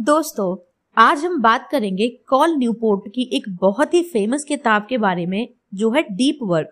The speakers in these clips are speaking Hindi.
दोस्तों, आज हम बात करेंगे कॉल न्यूपोर्ट की एक बहुत ही फेमस किताब के बारे में जो है डीप वर्क।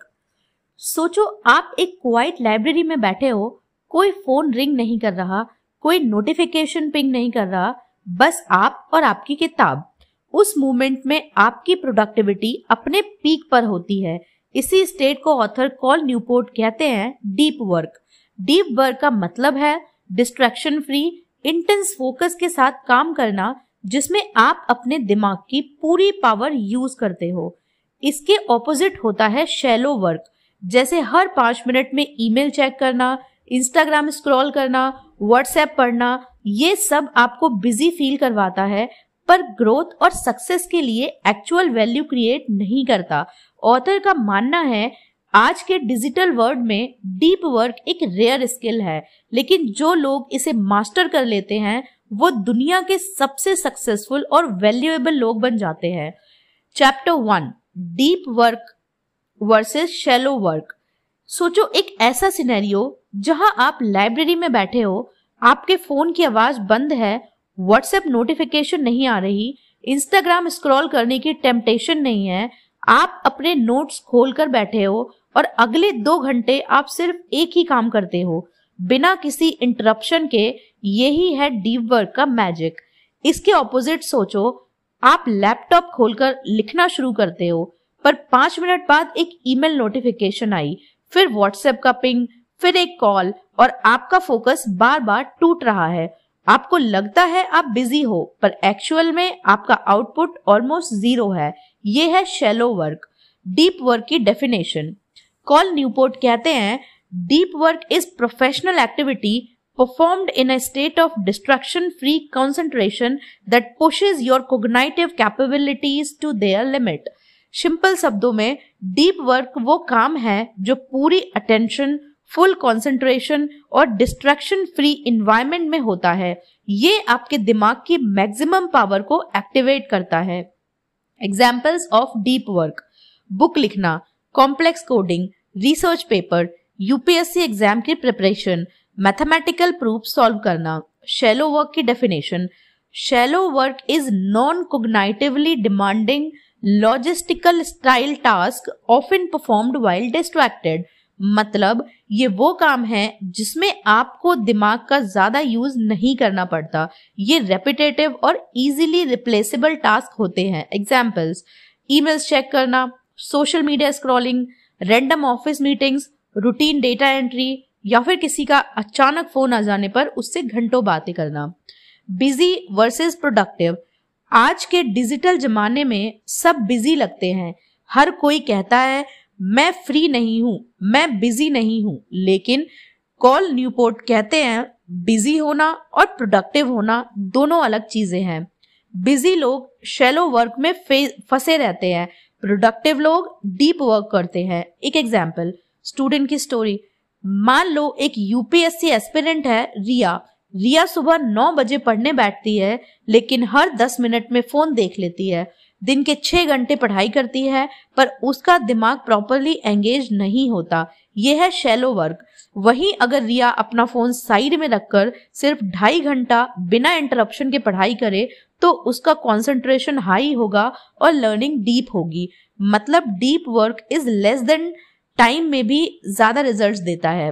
सोचो, आप एक क्वाइट लाइब्रेरी में बैठे हो, कोई फोन रिंग नहीं कर रहा, कोई नोटिफिकेशन पिंग नहीं कर रहा, बस आप और आपकी किताब। उस मोमेंट में आपकी प्रोडक्टिविटी अपने पीक पर होती है। इसी स्टेट को ऑथर कॉल न्यूपोर्ट कहते हैं डीप वर्क। डीप वर्क का मतलब है डिस्ट्रैक्शन फ्री, इंटेंस फोकस के साथ काम करना, जिसमें आप अपने दिमाग की पूरी पावर यूज करते हो। इसके ऑपोजिट होता है शैलो वर्क, जैसे हर 5 मिनट में ईमेल चेक करना, इंस्टाग्राम स्क्रॉल करना, व्हाट्सएप पढ़ना। ये सब आपको बिजी फील करवाता है, पर ग्रोथ और सक्सेस के लिए एक्चुअल वैल्यू क्रिएट नहीं करता। ऑथर का मानना है आज के डिजिटल वर्ल्ड में डीप वर्क एक रेयर स्किल है, लेकिन जो लोग इसे मास्टर कर लेते हैं वो दुनिया के सबसे सक्सेसफुल और वैल्यूएबल लोग बन जाते हैं। Chapter 1, deep work versus shallow work. सोचो, एक ऐसा सिनेरियो जहां आप लाइब्रेरी में बैठे हो, आपके फोन की आवाज बंद है, व्हाट्सएप नोटिफिकेशन नहीं आ रही, इंस्टाग्राम स्क्रॉल करने की टेम्पटेशन नहीं है, आप अपने नोट्स खोलकर बैठे हो और अगले 2 घंटे आप सिर्फ एक ही काम करते हो बिना किसी इंटरप्शन के। यही है डीप वर्क का मैजिक। इसके ऑपोजिट सोचो, आप लैपटॉप खोलकर लिखना शुरू करते हो, पर 5 मिनट बाद एक ईमेल नोटिफिकेशन आई, फिर व्हाट्सएप का पिंग, फिर एक कॉल, और आपका फोकस बार बार टूट रहा है। आपको लगता है आप बिजी हो, पर एक्चुअल में आपका आउटपुट ऑलमोस्ट 0 है। ये है शैलो वर्क। डीप वर्क की डेफिनेशन कॉल न्यूपोर्ट कहते हैं, deep work is professional activity performed in a state of distraction-free concentration that pushes your cognitive capabilities to their limit. Simple शब्दों में, डीप वर्क वो काम है जो पूरी अटेंशन, फुल कंसंट्रेशन और डिस्ट्रैक्शन फ्री इन्वायरमेंट में होता है। ये आपके दिमाग की मैक्सिमम पावर को एक्टिवेट करता है। Examples of deep work: book लिखना, complex coding, research paper, UPSC exam की प्रिपरेशन, मैथमेटिकल प्रूफ सॉल्व करना। शैलो वर्क की definition: shallow work is non cognitively demanding logistical style task often performed while distracted. मतलब ये वो काम है जिसमें आपको दिमाग का ज्यादा यूज नहीं करना पड़ता। ये रेपिटेटिव और इजीली रिप्लेसेबल टास्क होते हैं। एग्जाम्पल्स: ईमेल्स चेक करना, social media scrolling, random office meetings, routine data entry, या फिर किसी का अचानक फोन आ जाने पर उससे घंटों बातें करना। Busy versus productive. आज के डिजिटल जमाने में सब बिजी लगते हैं। हर कोई कहता है मैं फ्री नहीं हूं, मैं बिजी नहीं हूं, लेकिन कॉल न्यूपोर्ट कहते हैं बिजी होना और प्रोडक्टिव होना दोनों अलग चीजें हैं। बिजी लोग शैलो वर्क में फंसे रहते हैं, प्रोडक्टिव लोग डीप वर्क करते हैं। एक एग्जाम्पल, स्टूडेंट की स्टोरी। मान लो एक यूपीएससी एस्पिरेंट है रिया सुबह 9 बजे पढ़ने बैठती है, लेकिन हर 10 मिनट में फोन देख लेती है। दिन के 6 घंटे पढ़ाई करती है, पर उसका दिमाग प्रॉपरली एंगेज नहीं होता। यह है शैलो वर्क। वहीं अगर रिया अपना फोन साइड में रखकर सिर्फ 2.5 घंटा बिना इंटरप्शन के पढ़ाई करे, तो उसका कंसंट्रेशन हाई होगा और लर्निंग डीप होगी। मतलब deep work is less than time में भी ज्यादा रिजल्ट्स देता है।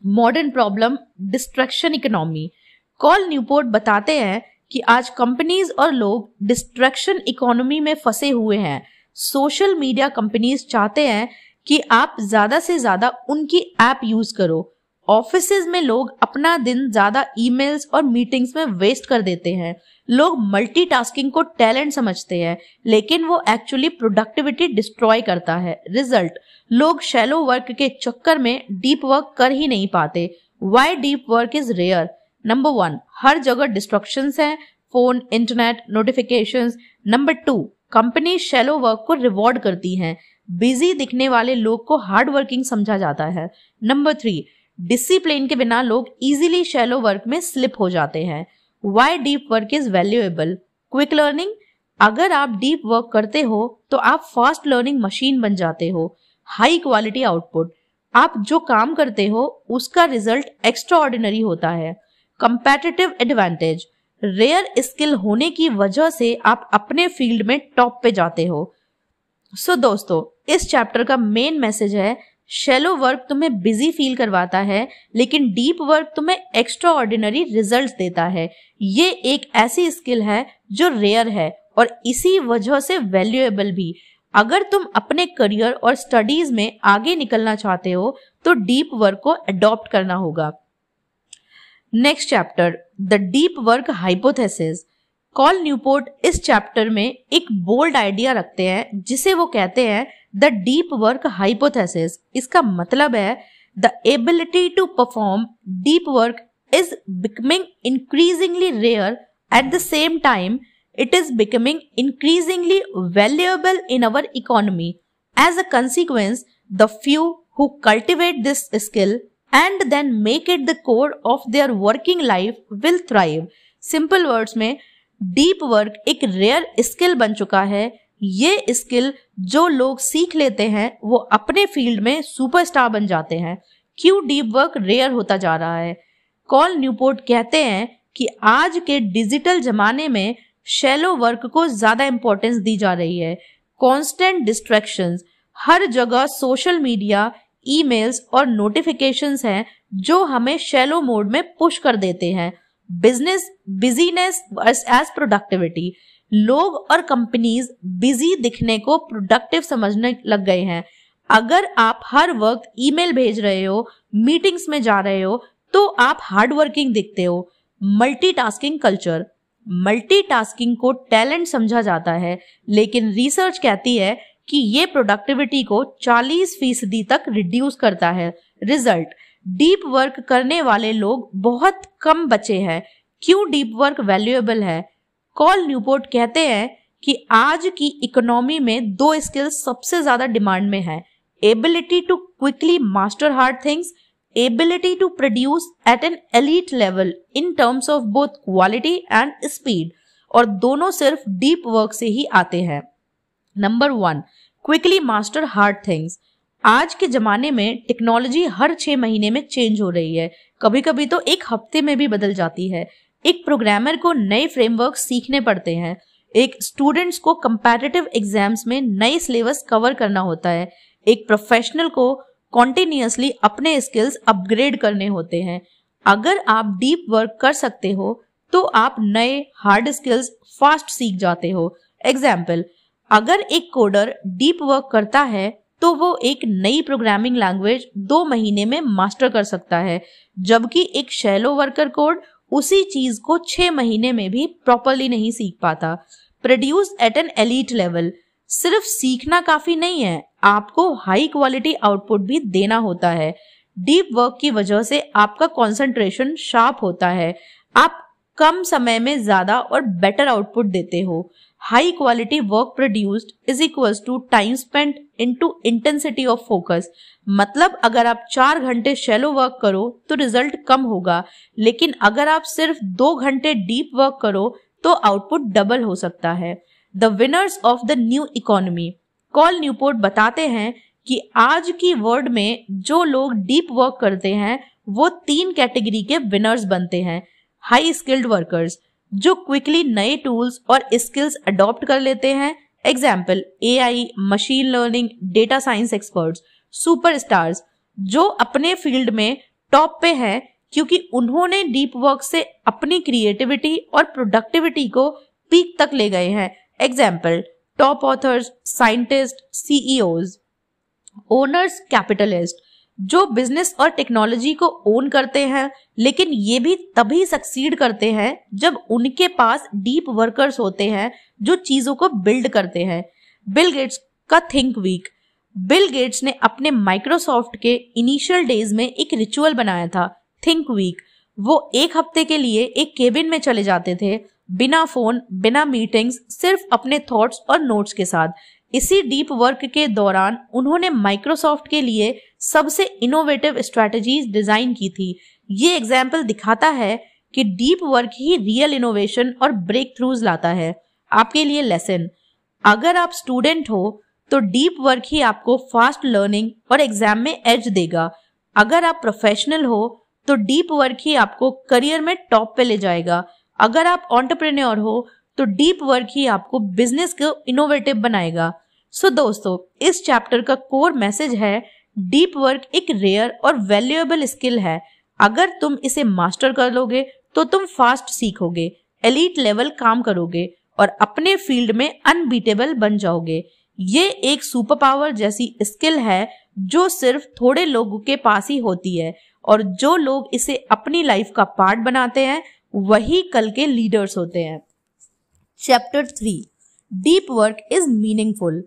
Modern problem, distraction economy. Call Newport बताते हैं कि आज कंपनीज और लोग डिस्ट्रैक्शन इकोनॉमी में फंसे हुए हैं। सोशल मीडिया कंपनीज चाहते हैं कि आप ज्यादा से ज्यादा उनकी ऐप यूज करो। ऑफिसेज में लोग अपना दिन ज्यादा ईमेल्स और मीटिंग्स में वेस्ट कर देते हैं। लोग मल्टीटास्किंग को टैलेंट समझते हैं, लेकिन वो एक्चुअली प्रोडक्टिविटी डिस्ट्रॉय करता है। रिजल्ट, लोग शैलो वर्क के चक्कर में डीप वर्क कर ही नहीं पाते। Why deep work is rare? Number 1, हर जगह डिस्ट्रक्शंस हैं, phone, internet, notifications. Number 2, company shallow work को रिवॉर्ड करती हैं। बिजी दिखने वाले लोग को हार्ड वर्किंग समझा जाता है। नंबर 3, डिसिप्लिन के बिना लोग इजीली शैलो वर्क में स्लिप हो जाते हैं। Why deep work is valuable? Quick learning. अगर आप डीप वर्क करते हो तो आप फास्ट लर्निंग मशीन बन जाते हो। High quality output. आप जो काम करते हो उसका रिजल्ट एक्स्ट्रा ऑर्डिनरी होता है। Competitive advantage. रेयर स्किल होने की वजह से आप अपने फील्ड में टॉप पे जाते हो। सो दोस्तों, इस चैप्टर का मेन मैसेज है, शैलो वर्क तुम्हें बिजी फील करवाता है, लेकिन डीप वर्क तुम्हें एक्स्ट्रा ऑर्डिनरी रिजल्ट देता है। ये एक ऐसी स्किल है जो रेयर है और इसी वजह से वैल्यूएबल भी। अगर तुम अपने करियर और स्टडीज में आगे निकलना चाहते हो तो डीप वर्क को अडॉप्ट करना होगा। Next chapter, the deep work hypothesis. Call Newport इस चैप्टर में एक बोल्ड आइडिया रखते हैं जिसे वो कहते हैं द डीप वर्क हाइपोथेसिस। इसका मतलब है the ability to perform deep work is becoming increasingly rare, at the same time it is becoming increasingly valuable in our economy. As a consequence, the few who cultivate this skill and then make it the core of their working life will thrive. Simple words में deep work एक rare skill बन चुका है। ये skill जो लोग सीख लेते हैं वो अपने फील्ड में सुपरस्टार बन जाते हैं। क्यों deep work rare होता जा रहा है? कॉल न्यूपोर्ट कहते हैं कि आज के डिजिटल जमाने में शैलो वर्क को ज्यादा इंपॉर्टेंस दी जा रही है। कांस्टेंट डिस्ट्रैक्शंस, हर जगह सोशल मीडिया, ईमेल्स और नोटिफिकेशंस हैं जो हमें शैलो मोड में पुश कर देते हैं। बिजीनेस एज प्रोडक्टिविटी, लोग और कंपनीज बिजी दिखने को प्रोडक्टिव समझने लग गए हैं। अगर आप हर वक्त ईमेल भेज रहे हो, मीटिंग्स में जा रहे हो तो आप हार्ड वर्किंग दिखते हो। मल्टीटास्किंग कल्चर, मल्टीटास्किंग को टैलेंट समझा जाता है, लेकिन रिसर्च कहती है कि ये प्रोडक्टिविटी को 40% तक रिड्यूस करता है। रिजल्ट, डीप वर्क करने वाले लोग बहुत कम बचे हैं। क्यों डीप वर्क वैल्यूएबल है? कॉल न्यूपोर्ट कहते हैं कि आज की इकोनॉमी में 2 स्किल्स सबसे ज्यादा डिमांड में है, ability to quickly master hard things, ability to produce at an elite level in terms of both quality and speed, और दोनों सिर्फ deep work से ही आते हैं। Number 1, quickly master hard things। आज के जमाने में टेक्नोलॉजी हर 6 महीने में चेंज हो रही है, कभी कभी तो 1 हफ्ते में भी बदल जाती है। एक प्रोग्रामर को नए फ्रेमवर्क सीखने पड़ते हैं, एक स्टूडेंट्स को कंपैरेटिव एग्जाम्स में नए सिलेबस कवर करना होता है, एक प्रोफेशनल को कॉन्टिन्यूअसली अपने स्किल्स अपग्रेड करने होते हैं। अगर आप डीप वर्क कर सकते हो तो आप नए हार्ड स्किल्स फास्ट सीख जाते हो। एग्जाम्पल, अगर एक कोडर डीप वर्क करता है तो वो एक नई प्रोग्रामिंग लैंग्वेज 2 महीने में मास्टर कर सकता है, जबकि एक शैलो वर्कर कोड उसी चीज को 6 महीने में भी प्रॉपरली नहीं सीख पाता। Produce at N elite level, सिर्फ सीखना काफी नहीं है, आपको हाई क्वालिटी आउटपुट भी देना होता है। डीप वर्क की वजह से आपका कंसंट्रेशन शार्प होता है, आप कम समय में ज्यादा और बेटर आउटपुट देते हो। High quality work produced is equals to time spent into intensity of focus. मतलब अगर आप 4 घंटे शैलो वर्क करो तो रिजल्ट कम होगा, लेकिन अगर आप सिर्फ 2 घंटे डीप वर्क करो तो आउटपुट डबल हो सकता है। The winners of the new economy, call Newport बताते हैं कि आज की वर्ल्ड में जो लोग डीप वर्क करते हैं वो 3 कैटेगरी के विनर्स बनते हैं। हाई स्किल्ड वर्कर्स, जो क्विकली नए टूल्स और स्किल्स अडॉप्ट कर लेते हैं। Example, AI, machine learning, data science experts. Superstars, जो अपने फील्ड में टॉप पे हैं क्योंकि उन्होंने डीप वर्क से अपनी क्रिएटिविटी और प्रोडक्टिविटी को पीक तक ले गए हैं। Example, top authors, scientist, CEOs। Owners, capitalist, जो बिजनेस और टेक्नोलॉजी को ओन करते हैं, लेकिन ये भी तभी सक्सीड करते हैं जब उनके पास डीप वर्कर्स होते हैं जो चीजों को बिल्ड करते हैं। बिल गेट्स का थिंक वीक, बिल गेट्स ने अपने माइक्रोसॉफ्ट के इनिशियल डेज में एक रिचुअल बनाया था, थिंक वीक। वो 1 हफ्ते के लिए एक केबिन में चले जाते थे, बिना फोन, बिना मीटिंग्स, सिर्फ अपने थॉट्स और नोट्स के साथ। इसी डीप वर्क के दौरान उन्होंने माइक्रोसॉफ्ट के लिए सबसे इनोवेटिव स्ट्रैटेजीज डिजाइन की थी। ये एग्जाम्पल दिखाता है कि डीप वर्क ही रियल इनोवेशन और ब्रेक थ्रूज लाता है। आपके लिए लेसन, अगर आप स्टूडेंट हो तो डीप वर्क ही आपको फास्ट लर्निंग और एग्जाम में एज देगा। अगर आप प्रोफेशनल हो तो डीप वर्क ही आपको करियर में टॉप पे ले जाएगा। अगर आप एंटरप्रेन्योर हो तो डीप वर्क ही आपको बिजनेस को इनोवेटिव बनाएगा। सो दोस्तों, इस चैप्टर का कोर मैसेज है डीप वर्क एक रेयर और वैल्यूएबल स्किल है। अगर तुम इसे मास्टर कर लोगे तो तुम फास्ट सीखोगे, एलीट लेवल काम करोगे और अपने फील्ड में अनबीटेबल बन जाओगे। ये एक सुपर पावर जैसी स्किल है जो सिर्फ थोड़े लोगों के पास ही होती है, और जो लोग इसे अपनी लाइफ का पार्ट बनाते हैं वही कल के लीडर्स होते हैं। Chapter 3, deep work is meaningful.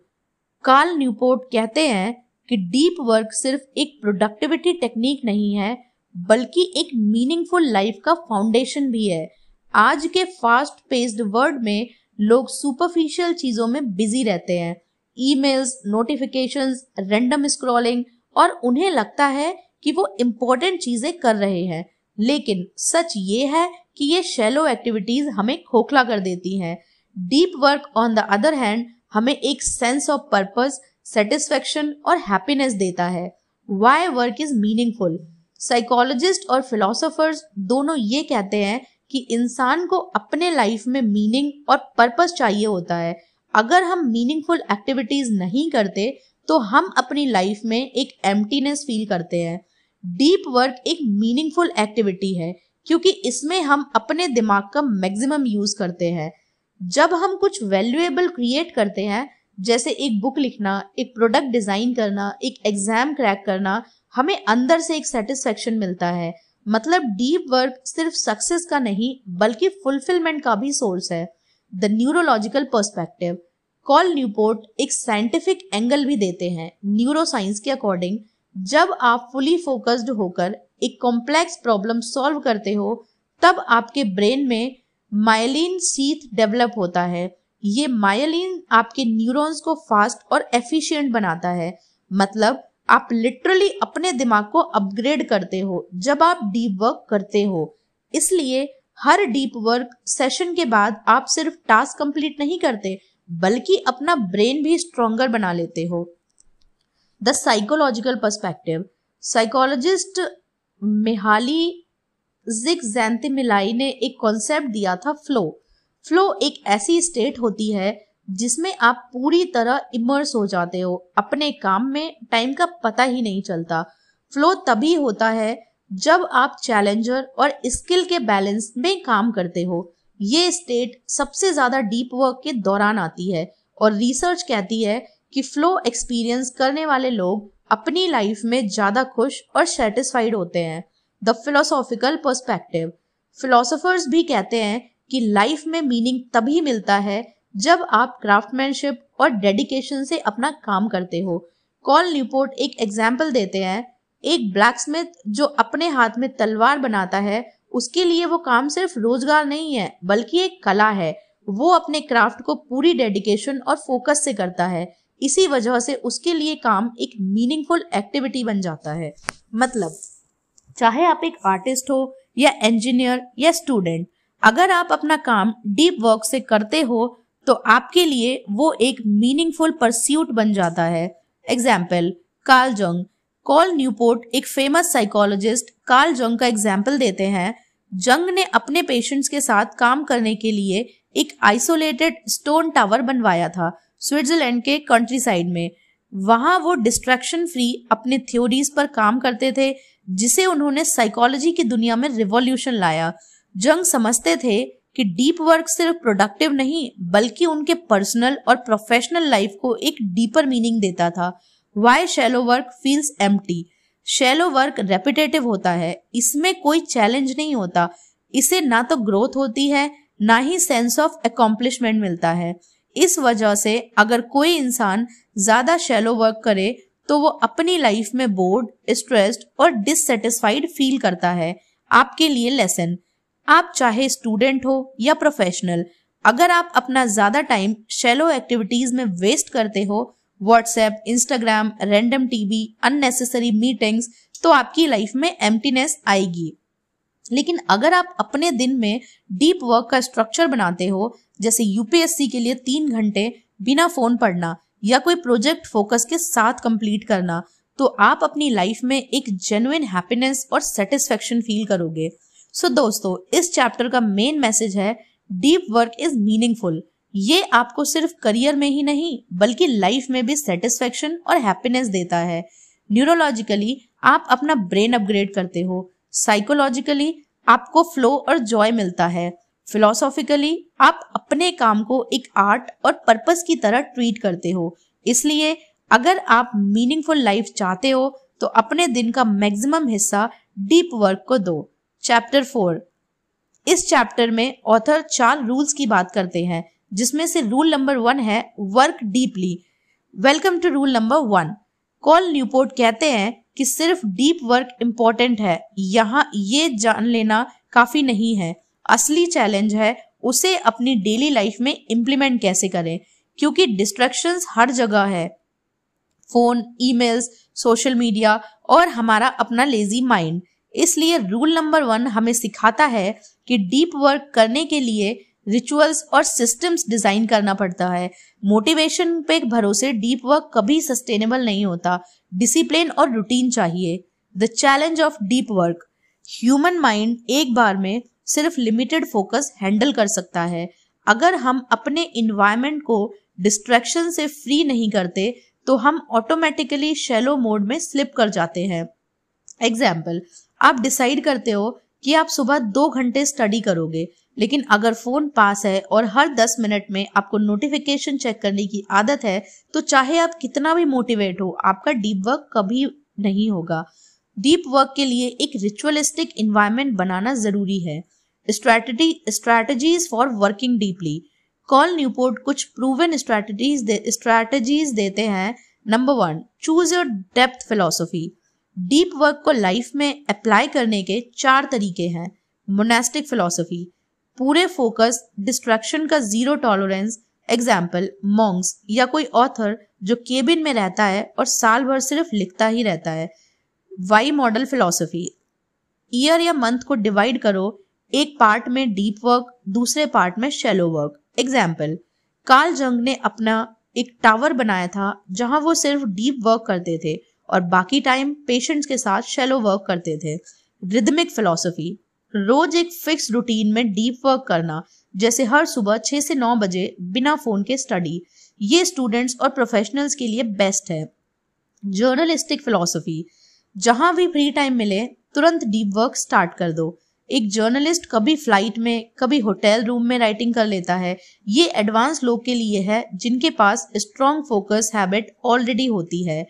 Carl Newport कहते हैं कि डीप वर्क सिर्फ एक प्रोडक्टिविटी टेक्निक नहीं है, बल्कि एक मीनिंगफुल लाइफ का फाउंडेशन भी है। आज के फास्ट पेस्ड वर्ल्ड में लोग सुपरफिशियल चीजों में बिजी रहते हैं, ईमेल्स, नोटिफिकेशंस, रैंडम स्क्रॉलिंग, और उन्हें लगता है कि वो इम्पोर्टेंट चीजें कर रहे हैं। लेकिन सच ये है कि ये शैलो एक्टिविटीज हमें खोखला कर देती हैं। Deep work on the other hand हमें एक सेंस ऑफ पर्पस, सेटिस्फेक्शन और हैप्पीनेस देता है। Why work is meaningful? Psychologist और फिलोसोफर्स दोनों ये कहते हैं कि इंसान को अपने लाइफ में मीनिंग और पर्पस चाहिए होता है। अगर हम मीनिंगफुल एक्टिविटीज नहीं करते तो हम अपनी लाइफ में एक एम्प्टीनेस फील करते हैं। डीप वर्क एक मीनिंगफुल एक्टिविटी है क्योंकि इसमें हम अपने दिमाग का मैक्सिमम यूज करते हैं। जब हम कुछ वैल्यूएबल क्रिएट करते हैं, जैसे एक बुक लिखना, एक प्रोडक्ट डिजाइन करना, एक एग्जाम क्रैक करना, हमें अंदर से एक सेटिस्फेक्शन मिलता है। मतलब डीप वर्क सिर्फ सक्सेस का नहीं बल्कि फुलफिलमेंट का भी सोर्स है। The neurological perspective. Carl Newport एक साइंटिफिक एंगल भी देते हैं। न्यूरोसाइंस के अकॉर्डिंग जब आप फुली फोकस्ड होकर एक कॉम्प्लेक्स प्रॉब्लम सॉल्व करते हो तब आपके ब्रेन में मायलिन शीथ डेवलप होता है। ये मायलिन आपके न्यूरॉन्स को फास्ट और एफिशिएंट बनाता है। मतलब आप लिटरली अपने दिमाग को अपग्रेड करते हो जब आप डीप वर्क करते हो। इसलिए हर डीप वर्क सेशन के बाद आप सिर्फ टास्क कंप्लीट नहीं करते बल्कि अपना ब्रेन भी स्ट्रॉन्गर बना लेते हो। The psychological perspective. साइकोलॉजिस्ट मिहाली जिगजैंथिमिलाई ने एक कॉन्सेप्ट दिया था, फ्लो। फ्लो एक ऐसी स्टेट होती है जिसमें आप पूरी तरह इमर्स हो जाते हो, अपने काम में टाइम का पता ही नहीं चलता। फ्लो तभी होता है जब आप चैलेंजर और स्किल के बैलेंस में काम करते हो। ये स्टेट सबसे ज्यादा डीप वर्क के दौरान आती है और रिसर्च कहती है कि फ्लो एक्सपीरियंस करने वाले लोग अपनी लाइफ में ज्यादा खुश और सेटिस्फाइड होते हैं। The philosophical perspective. फिलोसोफर्स भी कहते हैं कि लाइफ में मीनिंग तभी मिलता है जब आप क्राफ्टमैनशिप और डेडिकेशन से अपना काम करते हो। कार्ल न्यूपोर्ट एक एग्जाम्पल देते हैं। एक ब्लैकस्मिथ जो अपने हाथ में तलवार बनाता है, उसके लिए वो काम सिर्फ रोजगार नहीं है बल्कि एक कला है। वो अपने क्राफ्ट को पूरी डेडिकेशन और फोकस से करता है। इसी वजह से उसके लिए काम एक मीनिंगफुल एक्टिविटी बन जाता है। मतलब चाहे आप एक आर्टिस्ट हो या इंजीनियर या स्टूडेंट, अगर आप अपना काम डीप वर्क से करते हो तो आपके लिए वो एक मीनिंगफुल परस्यूट बन जाता है। Example, Carl Jung. Carl Newport एक फेमस साइकोलॉजिस्ट कार्ल जंग का एग्जाम्पल देते हैं। जंग ने अपने पेशेंट्स के साथ काम करने के लिए एक आइसोलेटेड स्टोन टावर बनवाया था स्विट्जरलैंड के कंट्री साइड में। वहां वो डिस्ट्रैक्शन फ्री अपने थ्योरीज पर काम करते थे, जिसे उन्होंने साइकोलॉजी की दुनिया में रिवॉल्यूशन लाया। जंग समझते थे कि डीप वर्क सिर्फ प्रोडक्टिव नहीं बल्कि उनके पर्सनल और प्रोफेशनल लाइफ को एक डीपर मीनिंग देता था। Why shallow work feels empty. Shallow work repetitive होता है, इसमें कोई चैलेंज नहीं होता। इसे ना तो ग्रोथ होती है ना ही सेंस ऑफ अकॉम्प्लिशमेंट मिलता है। इस वजह से अगर कोई इंसान ज्यादा शैलो वर्क करे तो वो अपनी लाइफ में बोर्ड, स्ट्रेस्ड और डिससेटिस्फाइड फील करता है। आपके लिए लेसन, आप चाहे स्टूडेंट हो या प्रोफेशनल, अगर आप अपना ज्यादा टाइम शैलो एक्टिविटीज में वेस्ट करते हो, WhatsApp, Instagram, random TV, unnecessary meetings, तो आपकी लाइफ में एम्प्टीनेस आएगी। लेकिन अगर आप अपने दिन में डीप वर्क का स्ट्रक्चर बनाते हो, जैसे यूपीएससी के लिए 3 घंटे बिना फोन पढ़ना या कोई प्रोजेक्ट फोकस के साथ कंप्लीट करना, तो आप अपनी लाइफ में एक जेन्युइन हैप्पीनेस और सेटिस्फेक्शन फील करोगे। सो दोस्तों, इस चैप्टर का मेन मैसेज है डीप वर्क इज मीनिंगफुल। ये आपको सिर्फ करियर में ही नहीं बल्कि लाइफ में भी सेटिस्फेक्शन और हैप्पीनेस देता है। न्यूरोलॉजिकली आप अपना ब्रेन अपग्रेड करते हो, साइकोलॉजिकली आपको फ्लो और जॉय मिलता है, फिलोसॉफिकली आप अपने काम को एक आर्ट और पर्पस की तरह ट्रीट करते हो। इसलिए अगर आप मीनिंगफुल लाइफ चाहते हो तो अपने दिन का मैक्सिमम हिस्सा डीप वर्क को दो। चैप्टर 4। इस चैप्टर में ऑथर 4 रूल्स की बात करते हैं, जिसमें से रूल नंबर 1 है work deeply. Welcome to rule number 1। Cal Newport कहते हैं कि सिर्फ डीप वर्क इम्पोर्टेंट है, यहाँ ये जान लेना काफी नहीं है। असली चैलेंज है उसे अपनी डेली लाइफ में इम्प्लीमेंट कैसे करें, क्योंकि डिस्ट्रैक्शंस हर जगह है, फोन, ईमेल्स, सोशल मीडिया और हमारा अपना लेजी माइंड। इसलिए रूल नंबर 1 हमें सिखाता है कि डीप वर्क करने के लिए रिचुअल्स और सिस्टम्स डिजाइन करना पड़ता है। मोटिवेशन पे भरोसे डीप वर्क कभी सस्टेनेबल नहीं होता। डिसिप्लिन और रूटीन चाहिए। The challenge of deep work. Human mind एक बार में सिर्फ लिमिटेड फोकस हैंडल कर सकता है। अगर हम अपने इन्वायरमेंट को डिस्ट्रैक्शन से फ्री नहीं करते तो हम ऑटोमेटिकली शैलो मोड में स्लिप कर जाते हैं। एग्जाम्पल, आप डिसाइड करते हो कि आप सुबह 2 घंटे स्टडी करोगे, लेकिन अगर फोन पास है और हर 10 मिनट में आपको नोटिफिकेशन चेक करने की आदत है तो चाहे आप कितना भी मोटिवेट हो, आपका डीप वर्क कभी नहीं होगा। डीप वर्क के लिए एक रिचुअलिस्टिक एनवायरनमेंट बनाना जरूरी है। Strategies for working deeply. Call Newport कुछ प्रूवन स्ट्रैटेजीज देते हैं। Number 1, choose your depth philosophy. Deep work को लाइफ में अप्लाई करने के 4 तरीके हैं। मोनास्टिक फिलोसफी, पूरे फोकस, डिस्ट्रैक्शन का 0 टॉलरेंस। एग्जाम्पल, मॉन्क्स या कोई ऑथर जो केबिन में रहता है और साल भर सिर्फ लिखता ही रहता है। वाई मॉडल फिलोसफी, ईयर या मंथ को डिवाइड करो, एक पार्ट में डीप वर्क, दूसरे पार्ट में शैलो वर्क। एग्जाम्पल, कार्ल जंग ने अपना एक टावर बनाया था जहां वो सिर्फ डीप वर्क करते थे और बाकी टाइम पेशेंट्स के साथ शैलो वर्क करते थे। रिदमिक फिलोसफी, रोज एक फिक्स रूटीन में डीप वर्क करना, जैसे हर सुबह 6 से 9 बजे बिना फोन के स्टडी। ये स्टूडेंट्स और प्रोफेशनल्स के लिए बेस्ट है। जर्नलिस्टिक फिलोसफी, जहां भी फ्री टाइम मिले तुरंत डीप वर्क स्टार्ट कर दो। एक जर्नलिस्ट कभी फ्लाइट में, कभी होटल रूम में राइटिंग कर लेता है। ये एडवांस लोग के लिए है जिनके पास स्ट्रॉन्ग फोकस हैबिट ऑलरेडी होती है।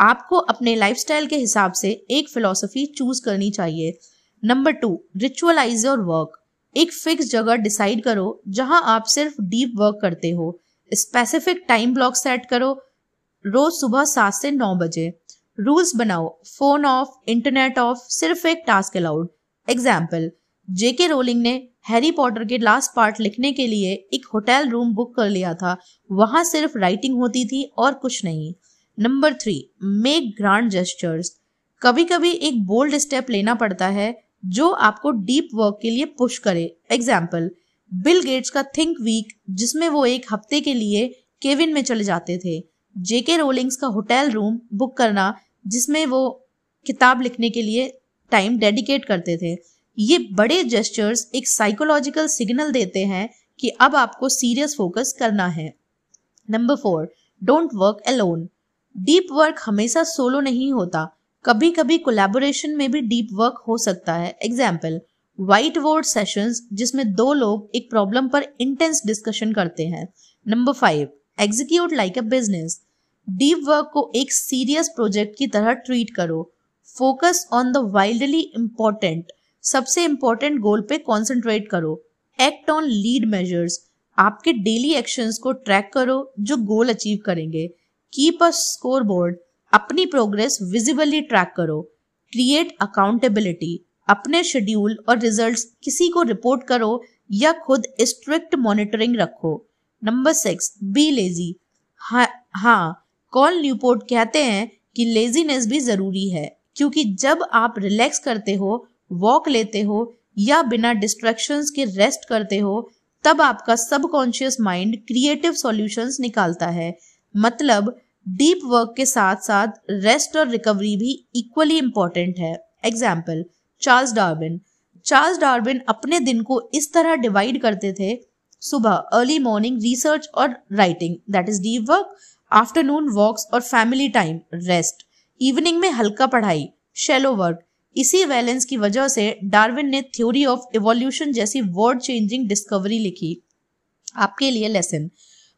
आपको अपने लाइफस्टाइल के हिसाब से एक फिलॉसफी चूज करनी चाहिए। Number 2, ritualise your work. एक फिक्स जगह डिसाइड करो जहां आप सिर्फ डीप वर्क करते हो। स्पेसिफिक टाइम ब्लॉक सेट करो, रोज सुबह 7 से 9 बजे। रूल्स बनाओ, फोन ऑफ, इंटरनेट ऑफ, सिर्फ एक टास्क अलाउड। एग्जाम्पल, जेके रोलिंग ने हैरी पॉटर के लास्ट पार्ट लिखने के लिए एक होटल रूम बुक कर लिया था। वहां सिर्फ राइटिंग होती थी और कुछ नहीं। Number 3, make grand gestures. कभी कभी एक बोल्ड स्टेप लेना पड़ता है जो आपको डीप वर्क के लिए पुश करे। एग्जाम्पल, बिल गेट्स का थिंक वीक, जिसमें वो एक हफ्ते के लिए केविन में चले जाते थे। जेके रोलिंग्स का होटल रूम बुक करना, जिसमें वो किताब लिखने के लिए टाइम डेडिकेट करते थे। ये बड़े जेस्चर्स एक साइकोलॉजिकल सिग्नल देते हैं कि अब आपको सीरियस फोकस करना है। Number 4, don't work alone. Deep work हमेशा सोलो नहीं होता, कभी कभी कोलैबोरेशन में भी डीप वर्क हो सकता है। एग्जाम्पल, व्हाइट बोर्ड सेशंस जिसमें 2 लोग एक प्रॉब्लम पर इंटेंस डिस्कशन करते हैं। Number 5, execute like a business. Deep work को एक सीरियस प्रोजेक्ट की तरह ट्रीट करो। Focus on the wildly important, सबसे इंपॉर्टेंट गोल पे कॉन्सेंट्रेट करो। एक्ट ऑन लीड मेजर्स, आपके डेली एक्शंस को ट्रैक करो जो गोल अचीव करेंगे। कीप अ स्कोर बोर्ड, अपनी प्रोग्रेस विजिबली ट्रैक करो। क्रिएट अकाउंटेबिलिटी, अपने शेड्यूल और रिजल्ट्स किसी को रिपोर्ट करो या खुद स्ट्रिक्ट मॉनिटरिंग रखो। Number 6, be lazy. हाँ, कॉल न्यूपोर्ट कहते हैं कि लेजीनेस भी जरूरी है, क्योंकि जब आप रिलैक्स करते हो, वॉक लेते हो या बिना डिस्ट्रैक्शंस के रेस्ट करते हो, तब आपका सबकॉन्शियस माइंड क्रिएटिव सॉल्यूशंस निकालता है। मतलब डीप वर्क के साथ साथ रेस्ट और रिकवरी भी इक्वली इंपॉर्टेंट है। Example, Charles Darwin, Charles Darwin अपने दिन को इस तरह डिवाइड करते थे, सुबह अर्ली मॉर्निंग रिसर्च और writing that is deep work, afternoon walks और फैमिली टाइम रेस्ट, इवनिंग में हल्का पढ़ाई शैलो वर्क। इसी बैलेंस की वजह से डार्विन ने थ्योरी ऑफ इवोल्यूशन जैसी वर्ल्ड चेंजिंग डिस्कवरी लिखी। आपके लिए लेसन,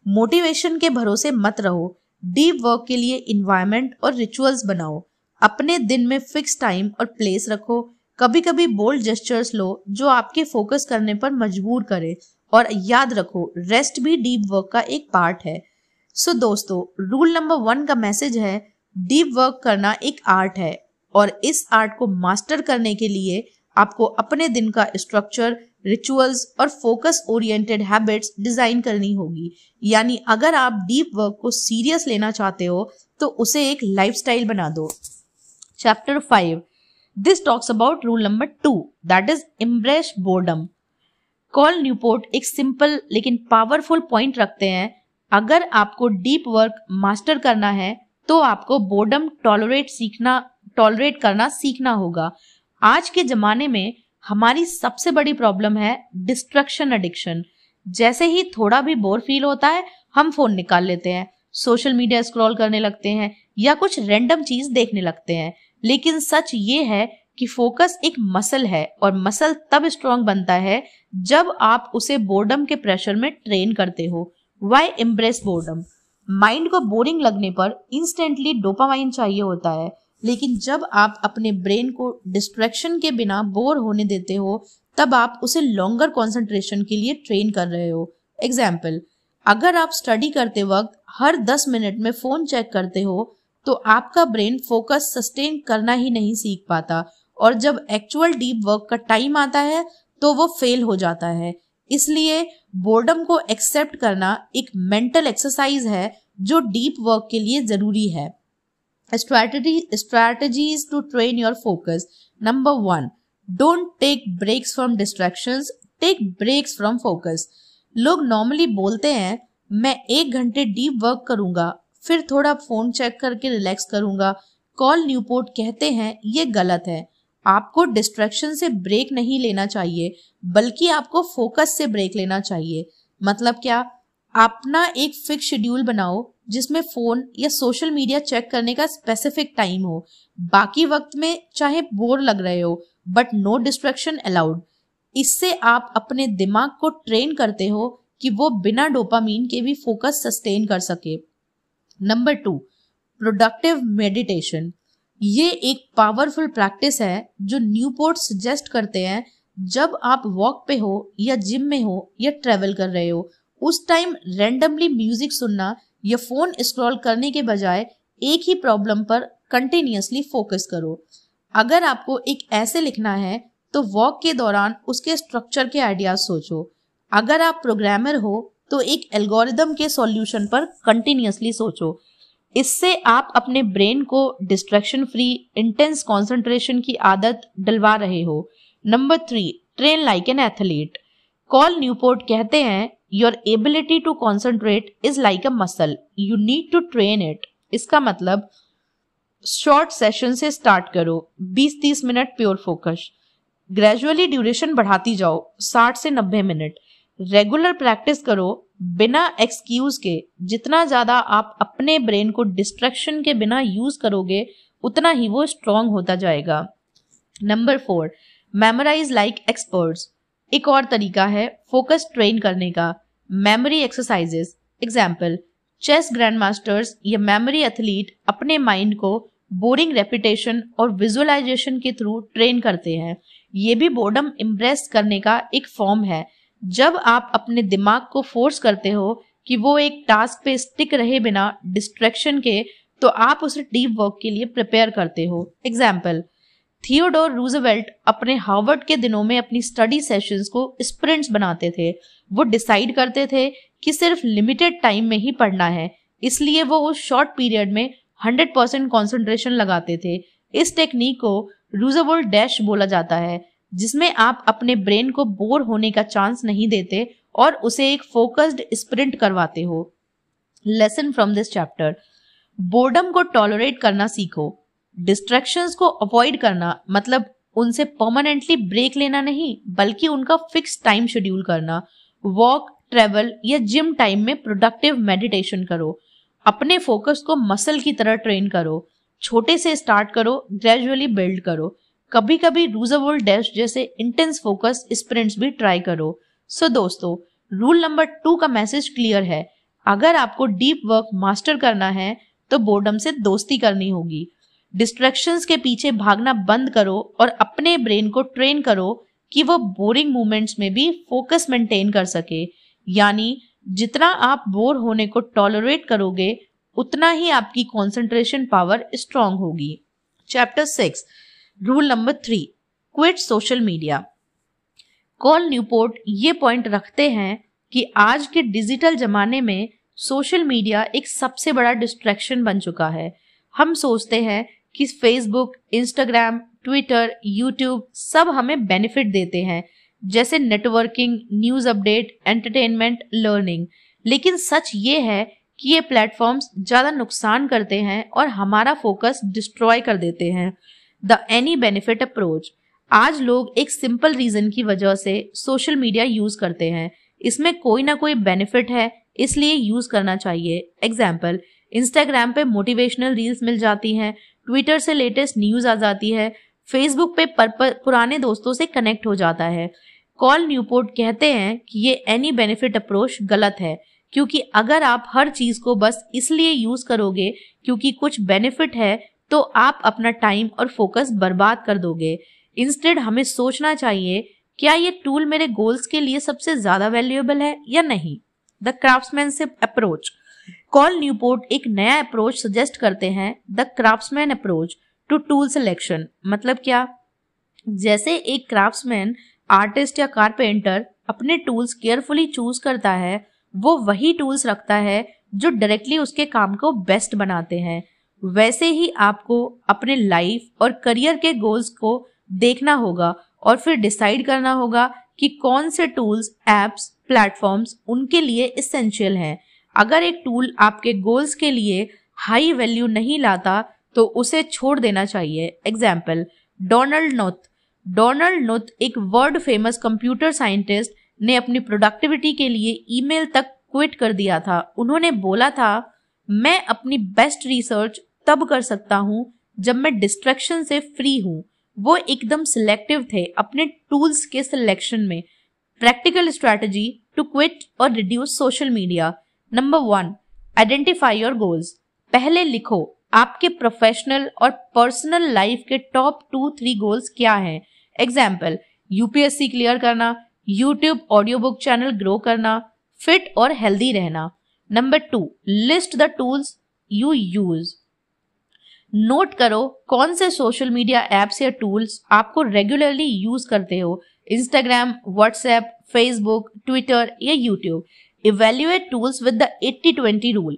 मोटिवेशन के भरोसे मत रहो, डीप वर्क के लिए इन्वायरमेंट और रिचुअल्स बनाओ, अपने दिन में फिक्स टाइम और प्लेस रखो, कभी कभी बोल्ड जेस्चर्स लो जो आपके फोकस करने पर मजबूर करे, और याद रखो रेस्ट भी डीप वर्क का एक पार्ट है। सो दोस्तों, रूल नंबर 1 का मैसेज है डीप वर्क करना एक आर्ट है, और इस आर्ट को मास्टर करने के लिए आपको अपने दिन का स्ट्रक्चर, रिचुअल्स और फोकस ओरिएंटेड हैबिट्स डिजाइन करनी होगी। यानी अगर आप डीप वर्क को सीरियस लेना चाहते हो तो उसे एक लाइफस्टाइल बना दो। Chapter 5 this talks about rule number 2 that is embrace boredom. Call Newport एक सिंपल लेकिन पावरफुल पॉइंट रखते हैं, अगर आपको डीप वर्क मास्टर करना है तो आपको बोर्डम टॉलरेट करना सीखना होगा। आज के जमाने में हमारी सबसे बड़ी प्रॉब्लम है डिस्ट्रैक्शन एडिक्शन। जैसे ही थोड़ा भी बोर फील होता है हम फोन निकाल लेते हैं, सोशल मीडिया स्क्रॉल करने लगते हैं या कुछ रैंडम चीज देखने लगते हैं। लेकिन सच ये है कि फोकस एक मसल है, और मसल तब स्ट्रांग बनता है जब आप उसे बोर्डम के प्रेशर में ट्रेन करते हो। Why embrace boredom? माइंड को बोरिंग लगने पर इंस्टेंटली डोपामाइन चाहिए होता है, लेकिन जब आप अपने ब्रेन को डिस्ट्रैक्शन के बिना बोर होने देते हो तब आप उसे लॉन्गर कंसंट्रेशन के लिए ट्रेन कर रहे हो। एग्जाम्पल, अगर आप स्टडी करते वक्त हर 10 मिनट में फोन चेक करते हो तो आपका ब्रेन फोकस सस्टेन करना ही नहीं सीख पाता, और जब एक्चुअल डीप वर्क का टाइम आता है तो वो फेल हो जाता है। इसलिए बोर्डम को एक्सेप्ट करना एक मेंटल एक्सरसाइज है जो डीप वर्क के लिए जरूरी है। Strategies to train your focus. Number 1, don't take breaks from distractions, take breaks from focus. लोग नॉर्मली बोलते हैं मैं 1 घंटे डीप वर्क करूंगा, फिर थोड़ा फोन चेक करके रिलैक्स करूंगा। कॉल न्यूपोर्ट कहते हैं ये गलत है। आपको डिस्ट्रैक्शन से ब्रेक नहीं लेना चाहिए, बल्कि आपको फोकस से ब्रेक लेना चाहिए। मतलब क्या? अपना एक फिक्स शेड्यूल बनाओ जिसमें फोन या सोशल मीडिया चेक करने का स्पेसिफिक टाइम हो। बाकी वक्त में चाहे बोर लग रहे हो बट नो डिस्ट्रैक्शन अलाउड। इससे आप अपने दिमाग को ट्रेन करते हो कि वो बिना डोपामीन के भी फोकस सस्टेन कर सके। Number 2, productive meditation. ये एक पावरफुल प्रैक्टिस है जो न्यूपोर्ट सजेस्ट करते हैं जब आप वॉक पे हो या जिम में हो या ट्रेवल कर रहे हो। उस टाइम रैंडमली म्यूजिक सुनना या फोन स्क्रॉल करने के बजाय एक ही प्रॉब्लम पर कंटिन्यूअसली फोकस करो। अगर आपको एक ऐसे लिखना है तो वॉक के दौरान उसके स्ट्रक्चर के आइडियाज सोचो। अगर आप प्रोग्रामर हो तो एक एल्गोरिदम के सॉल्यूशन पर कंटिन्यूअसली सोचो। इससे आप अपने ब्रेन को डिस्ट्रैक्शन फ्री इंटेंस कंसंट्रेशन की आदत डलवा रहे हो। Number 3, train like an athlete. Cal Newport कहते हैं your ability to concentrate is like a muscle, you need to train it. इसका मतलब शॉर्ट सेशन से स्टार्ट करो, 20-30 minute pure focus, gradually duration बढ़ाती जाओ 60 से 90 मिनट। रेगुलर प्रैक्टिस करो बिना एक्सक्यूज के। जितना ज्यादा आप अपने ब्रेन को डिस्ट्रैक्शन के बिना यूज करोगे उतना ही वो स्ट्रांग होता जाएगा। Number 4, memorize like experts. एक और तरीका है फोकस ट्रेन करने का, memory exercises. Example, chess grand masters या मेमोरी एथलीट अपने माइंड को बोरिंग रेपिटेशन और विजुअलाइजेशन के थ्रू ट्रेन करते हैं। ये भी बोर्डम इम्प्रेस करने का एक फॉर्म है। जब आप अपने दिमाग को फोर्स करते हो कि वो एक टास्क पे स्टिक रहे बिना डिस्ट्रैक्शन के, तो आप उसे डीप वर्क के लिए प्रिपेयर करते हो। एग्जाम्पल, थियोडोर रूजवेल्ट अपने हार्वर्ड के दिनों में अपनी स्टडी सेशंस को स्प्रिंट्स बनाते थे। वो डिसाइड करते थे कि सिर्फ लिमिटेड टाइम में ही पढ़ना है, इसलिए वो उस शॉर्ट पीरियड में 100% कंसंट्रेशन लगाते थे। इस टेक्निक को रूजवेल्ट डैश बोला जाता है, जिसमें आप अपने ब्रेन को बोर होने का चांस नहीं देते और उसे एक फोकस्ड स्प्रिंट करवाते हो। Lesson from this chapter, boredom को टॉलरेट करना सीखो। डिस्ट्रैक्शंस को अवॉइड करना मतलब उनसे परमानेंटली ब्रेक लेना नहीं, बल्कि उनका फिक्स टाइम शेड्यूल करना। वॉक, ट्रेवल या जिम टाइम में प्रोडक्टिव मेडिटेशन करो। अपने फोकस को मसल की तरह ट्रेन करो। छोटे से स्टार्ट करो, ग्रेजुअली बिल्ड करो। कभी कभी रूजरवोल्ट डैश जैसे इंटेंस फोकस स्प्रिंट्स भी ट्राई करो। सो दोस्तों, रूल नंबर 2 का मैसेज क्लियर है। अगर आपको डीप वर्क मास्टर करना है तो बोर्डम से दोस्ती करनी होगी। डिस्ट्रैक्शंस के पीछे भागना बंद करो और अपने ब्रेन को ट्रेन करो कि वो बोरिंग मोमेंट्स में भी फोकस मेंटेन कर सके। यानी जितना आप बोर होने को टॉलरेट करोगे, उतना ही आपकी कंसंट्रेशन पावर स्ट्रांग होगी। Chapter 6, rule number 3, quit social media. Call Newport ये पॉइंट रखते हैं कि आज के डिजिटल जमाने में सोशल मीडिया एक सबसे बड़ा डिस्ट्रैक्शन बन चुका है। हम सोचते हैं कि फेसबुक, इंस्टाग्राम, ट्विटर, यूट्यूब सब हमें बेनिफिट देते हैं, जैसे networking, news update, entertainment, learning. लेकिन सच ये है कि ये प्लेटफॉर्म्स ज्यादा नुकसान करते हैं और हमारा फोकस डिस्ट्रॉय कर देते हैं। The any benefit approach. आज लोग एक सिंपल रीजन की वजह से सोशल मीडिया यूज करते हैं। इसमें कोई ना कोई बेनिफिट है, इसलिए यूज करना चाहिए। एग्जाम्पल, इंस्टाग्राम पे मोटिवेशनल रील्स मिल जाती हैं, ट्विटर से लेटेस्ट न्यूज आ जाती है, फेसबुक पे पुराने दोस्तों से कनेक्ट हो जाता है। कॉल न्यूपोर्ट कहते हैं कि ये एनी बेनिफिट अप्रोच गलत है, क्योंकि अगर आप हर चीज को बस इसलिए यूज करोगे क्योंकि कुछ बेनिफिट है, तो आप अपना टाइम और फोकस बर्बाद कर दोगे। इंस्टेड हमें सोचना चाहिए, क्या ये टूल मेरे गोल्स के लिए सबसे ज्यादा वैल्यूएबल है या नहीं। The craftsmanship approach. Cal Newport एक नया अप्रोच सजेस्ट करते हैं, the craftsman approach to tool selection. मतलब क्या? जैसे एक क्राफ्ट्समैन, आर्टिस्ट या कारपेंटर अपने टूल्स केयरफुली चूज करता है, वो वही टूल्स रखता है जो डायरेक्टली उसके काम को बेस्ट बनाते हैं। वैसे ही आपको अपने लाइफ और करियर के गोल्स को देखना होगा और फिर डिसाइड करना होगा कि कौन से टूल्स, एप्स, प्लेटफॉर्म्स उनके लिए इसेंशियल हैं। अगर एक टूल आपके गोल्स के लिए हाई वैल्यू नहीं लाता तो उसे छोड़ देना चाहिए। एग्जाम्पल, डोनाल्ड नोथ एक वर्ल्ड फेमस कंप्यूटर साइंटिस्ट ने अपनी प्रोडक्टिविटी के लिए ईमेल तक क्विट कर दिया था। उन्होंने बोला था, मैं अपनी बेस्ट रिसर्च तब कर सकता हूं जब मैं डिस्ट्रैक्शन से फ्री हूं। वो एकदम सिलेक्टिव थे अपने टूल्स के सिलेक्शन में। प्रैक्टिकल स्ट्रैटेजी टू क्विट और reduce social media. Number 1, identify your goals. पहले लिखो आपके प्रोफेशनल और पर्सनल लाइफ के टॉप 2-3 गोल्स क्या हैं। एग्जाम्पल, यूपीएससी क्लियर करना, YouTube audio book channel grow करना, फिट और हेल्दी रहना। Number 2, list the tools you use. Note करो कौन से सोशल मीडिया एप्स या टूल्स आपको रेगुलरली यूज करते हो। इंस्टाग्राम, व्हाट्सएप, फेसबुक, ट्विटर या YouTube. Evaluate tools with the 80-20 rule.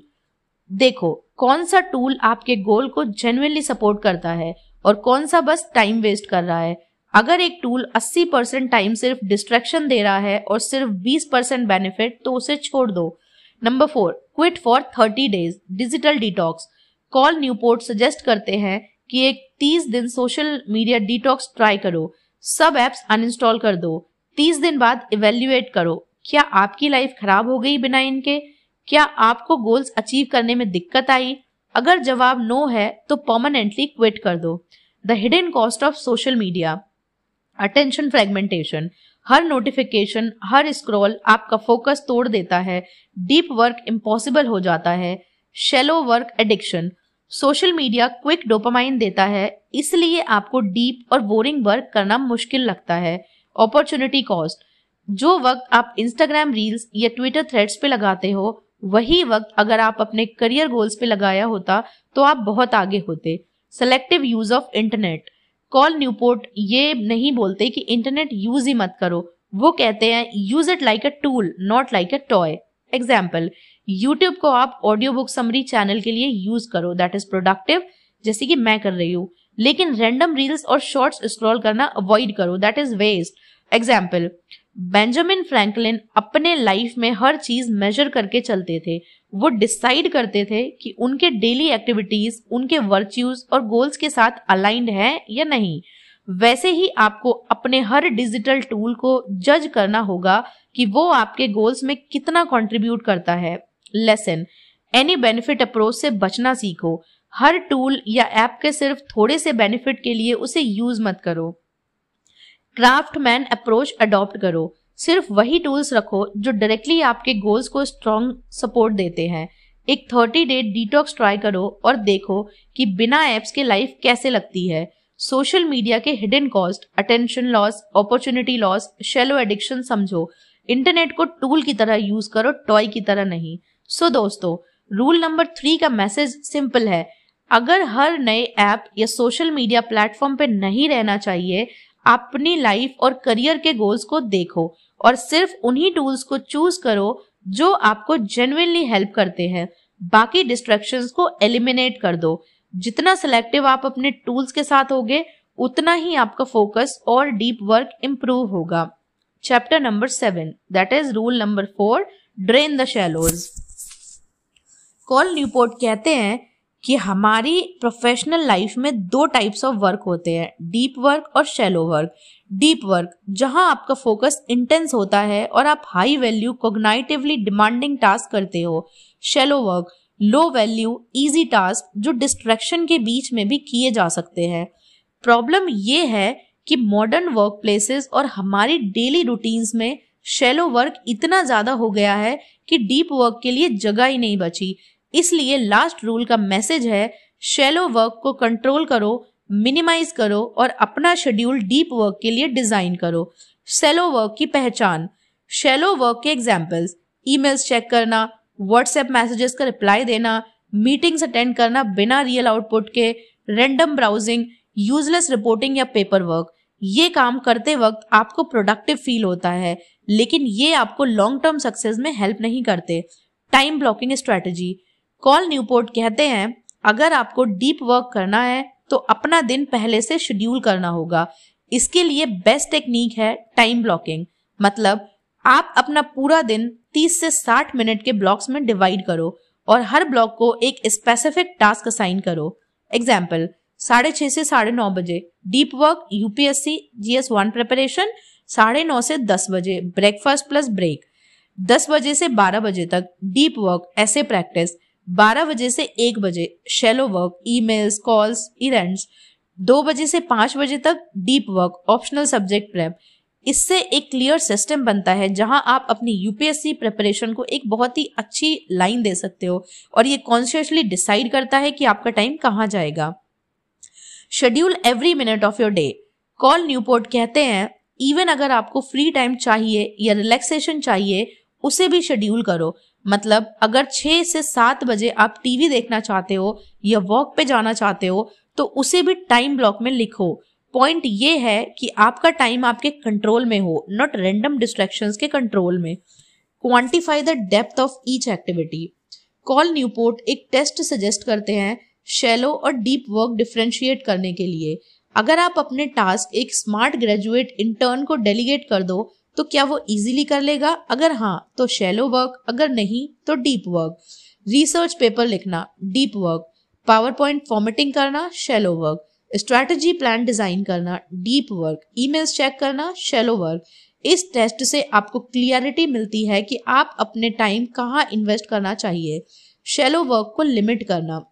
देखो कौन सा टूल आपके गोल को जेन्युइनली सपोर्ट करता है और कौन सा बस टाइम वेस्ट कर रहा है। अगर एक टूल 80% टाइम सिर्फ डिस्ट्रैक्शन दे रहा है और सिर्फ 20% बेनिफिट, तो उसे छोड़ दो। Number 4, quit for 30 days, digital detox. Call Newport suggest करते हैं कि एक 30 दिन सोशल मीडिया डिटॉक्स ट्राई करो। सब एप्स अनइंस्टॉल कर दो। 30 दिन बाद इवेल्युएट करो, क्या आपकी लाइफ खराब हो गई बिना इनके? क्या आपको गोल्स अचीव करने में दिक्कत आई? अगर जवाब नो है तो परमानेंटली क्विट कर दो। The hidden cost of social media. Attention fragmentation. Her notification, her scroll आपका फोकस तोड़ देता है। डीप वर्क इम्पॉसिबल हो जाता है। Shallow work addiction. Social media quick dopamine देता है, इसलिए आपको डीप और बोरिंग वर्क करना मुश्किल लगता है। Opportunity cost. जो वक्त आप इंस्टाग्राम रील्स या ट्विटर थ्रेड्स पे लगाते हो, वही वक्त अगर आप अपने करियर गोल्स पे लगाया होता तो आप बहुत आगे होते। Selective use of internet. Call Newport ये नहीं बोलते कि इंटरनेट यूज ही मत करो, वो कहते हैं use it like a tool, not like a toy. Example, YouTube को आप ऑडियो बुक समरी चैनल के लिए यूज करो, दैट इज प्रोडक्टिव, जैसे कि मैं कर रही हूँ। लेकिन रैंडम रील्स और शॉर्ट्स स्क्रॉल करना अवॉइड करो, that is waste. Example, Benjamin Franklin अपने लाइफ में हर चीज मेजर करके चलते थे। वो डिसाइड करते थे कि उनके डेली एक्टिविटीज उनके वर्च्यूज और गोल्स के साथ अलाइंड है या नहीं। वैसे ही आपको अपने हर डिजिटल टूल को जज करना होगा कि वो आपके गोल्स में कितना कंट्रीब्यूट करता है। लेसन, एनी बेनिफिट अप्रोच से बचना सीखो। हर टूल या ऐप के सिर्फ थोड़े से बेनिफिट के लिए उसे यूज मत करो। क्राफ्टमैन अप्रोच अडॉप्ट करो। सिर्फ वही टूल्स रखो जो डायरेक्टली आपके गोल्स को स्ट्रॉन्ग सपोर्ट देते हैं। एक 30 डे डिटॉक्स ट्राई करो और देखो कि बिना एप्स के लाइफ कैसे लगती है। सोशल मीडिया के hidden cost, attention loss, opportunity loss, shallow addiction समझो। इंटरनेट को टूल की तरह यूज करो, टॉय की तरह नहीं। सो दोस्तों, रूल नंबर 3 का मैसेज सिंपल है। अगर हर नए ऐप या सोशल मीडिया प्लेटफॉर्म पे नहीं रहना चाहिए, अपनी लाइफ और करियर के गोल्स को देखो और सिर्फ उन्हीं टूल्स को चूज करो जो आपको जेन्युइनली हेल्प करते हैं। बाकी डिस्ट्रैक्शंस को एलिमिनेट कर दो। जितना सिलेक्टिव आप अपने टूल्स के साथ होगे, उतना ही आपका फोकस और डीप वर्क इंप्रूव होगा। Chapter number 7, that is rule number 4, drain the shallows. Call Newport कहते हैं कि हमारी प्रोफेशनल लाइफ में 2 टाइप्स ऑफ वर्क होते हैं, डीप वर्क और शैलो वर्क। डीप वर्क जहां आपका फोकस इंटेंस होता है और आप high value cognitively demanding task करते हो। Shallow work low value easy task जो डिस्ट्रैक्शन के बीच में भी किए जा सकते हैं। प्रॉब्लम ये है कि मॉडर्न वर्क प्लेसेस और हमारी डेली रूटीन्स में शैलो वर्क इतना ज्यादा हो गया है कि डीप वर्क के लिए जगह ही नहीं बची। इसलिए लास्ट रूल का मैसेज है, शैलो वर्क को कंट्रोल करो, मिनिमाइज करो और अपना शेड्यूल डीप वर्क के लिए डिजाइन करो। शैलो वर्क की पहचान। शैलो वर्क के एग्जांपल्स: ईमेल्स चेक करना, व्हाट्सएप मैसेजेस का रिप्लाई देना, मीटिंग्स अटेंड करना बिना रियल आउटपुट के, रैंडम ब्राउजिंग, यूजलेस रिपोर्टिंग या पेपर वर्क। ये काम करते वक्त आपको प्रोडक्टिव फील होता है, लेकिन ये आपको लॉन्ग टर्म सक्सेस में हेल्प नहीं करते। Time blocking strategy. Call Newport कहते हैं, अगर आपको डीप वर्क करना है तो अपना दिन पहले से शेड्यूल करना होगा। इसके लिए बेस्ट टेक्निक है टाइम ब्लॉकिंग। मतलब आप अपना पूरा दिन 30 से 60 मिनट के ब्लॉक्स में डिवाइड करो और हर ब्लॉक को एक स्पेसिफिक टास्क असाइन करो। एग्जाम्पल, 6:30 से 9:30 बजे deep work UPSC GS1 preparation, 9:30 से 10 बजे ब्रेकफास्ट प्लस ब्रेक, 10 बजे से 12 बजे तक डीप वर्क ऐसे प्रैक्टिस, 12 बजे से 1 बजे shallow work, emails, calls, events, 2 बजे से 5 बजे तक deep work, optional subject prep. इससे एक क्लियर सिस्टम बनता है जहां आप अपनी यूपीएससी प्रिपरेशन को एक बहुत ही अच्छी लाइन दे सकते हो और ये कॉन्शियसली डिसाइड करता है कि आपका टाइम कहां जाएगा। Schedule every minute of your day. Call Newport कहते हैं, इवन अगर आपको फ्री टाइम चाहिए या रिलैक्सेशन चाहिए, उसे भी शेड्यूल करो। मतलब अगर 6 से 7 बजे आप टीवी देखना चाहते हो या वॉक पे जाना चाहते हो तो उसे भी टाइम ब्लॉक में लिखो। पॉइंट ये है कि आपका टाइम आपके कंट्रोल में हो, नॉट रैंडम डिस्ट्रैक्शंस के कंट्रोल में। Quantify the depth of each activity. Call Newport एक टेस्ट सजेस्ट करते हैं शैलो और डीप वर्क डिफरेंशिएट करने के लिए। अगर आप अपने टास्क एक स्मार्ट ग्रेजुएट इंटर्न को डेलीगेट कर दो तो क्या वो इजीली कर लेगा? अगर हाँ तो शैलो वर्क, अगर नहीं तो डीप वर्क। रिसर्च पेपर लिखना, deep work. Power point formatting करना, shallow work. Strategy plan design करना, डीप वर्क। ईमेल्स चेक करना, शैलो वर्क। इस टेस्ट से आपको क्लियरिटी मिलती है कि आप अपने टाइम कहाँ इन्वेस्ट करना चाहिए। शैलो वर्क को लिमिट करना।